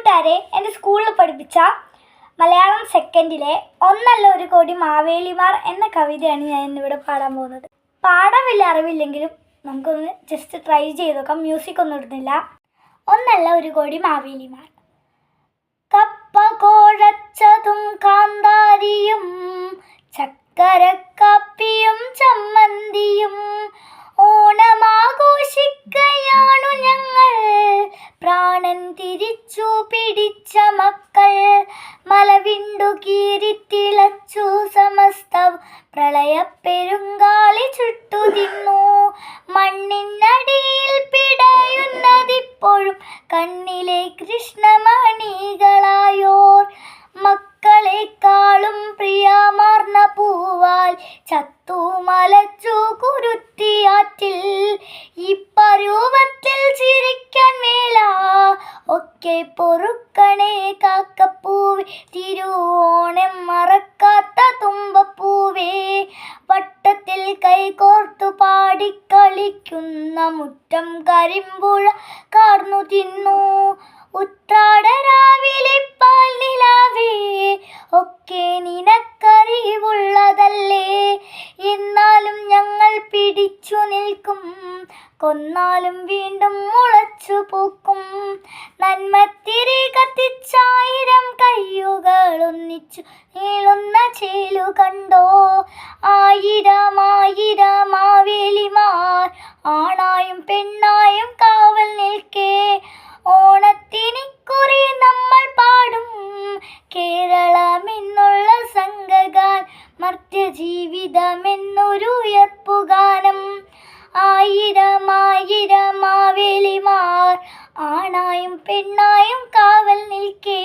കൂട്ടുകാരെ, എൻ്റെ സ്കൂളിൽ പഠിപ്പിച്ച മലയാളം സെക്കൻഡിലെ ഒന്നല്ല ഒരു കോടി മാവേലിമാർ എന്ന കവിതയാണ് ഞാൻ ഇന്നിവിടെ പാടാൻ പോകുന്നത്. പാടാൻ വലിയ അറിവില്ലെങ്കിലും നമുക്കൊന്ന് ജസ്റ്റ് ട്രൈ ചെയ്ത് നോക്കാം. മ്യൂസിക് ഒന്നും ഇടുന്നില്ല. ഒന്നല്ല ഒരു കോടി മാവേലിമാർ. കപ്പ കോഴച്ചതും കാന്താരിയും ചക്കരക്കാപ്പിയും ചമ്മന്തിയും ഓണമാഘോഷിക്കയാണു ഞങ്ങൾ, പ്രാണൻ തിരിച്ചു പിടിച്ച മക്കൾ. മലവിണ്ടു കീറിത്തിളച്ചു സമസ്തം, പ്രളയപ്പെരുങ്കാലി ചുട്ടു തിന്നു. മണ്ണിനടിയിൽ പിടയുന്നതിപ്പോഴും കണ്ണിലെ കൃഷ്ണമണികളായോർ. മക്കളെക്കാളും പ്രിയമാർന്ന പൂവാൽ ചത്തു മലച്ചു കുരുത്തിയാറ്റിൽ. ഈ പരുവത്തിൽ ചിരിക്കാൻ മേല, ഒക്കെ പൊറുക്കണേ കാക്കപ്പൂവേ, തിരുവോണം മറക്കാത്ത തുമ്പപ്പൂവേ. വട്ടത്തിൽ കൈകോർത്തു പാടിക്കളിക്കുന്ന മുറ്റം കരിമ്പുഴ കാർന്നു തിന്നു. ഉത്രാടരാവിലെ പാൽ നിലാവേ, ഒക്കെ നിനക്കറിവുള്ളതല്ലേ. എന്നാലും ഞങ്ങൾ പിടിച്ചു നിൽക്കും, കൊന്നാലും വീണ്ടും മുളച്ചു പൂക്കും. നന്മത്തിരി കത്തിച്ചായിരം കയ്യുകൾ ഒന്നിച്ചു നീളുന്ന ചേലു കണ്ടോ. ആയിരം ആയിരം മാവേലിമാർ ആണായും പെണ്ണായും കാവൽ നിൽക്കേ. ഓണത്തിനിക്കുറി നമ്മൾ പാടും കേരളമെന്നുള്ള സംഘഗാൻ, മർത്യജീവിതമെന്നൊരു ഉയർപ്പുഗാനം. ആയിരം ആയിരം മാവേലിമാർ ആണായും പെണ്ണായും കാവൽ നിൽക്കേ.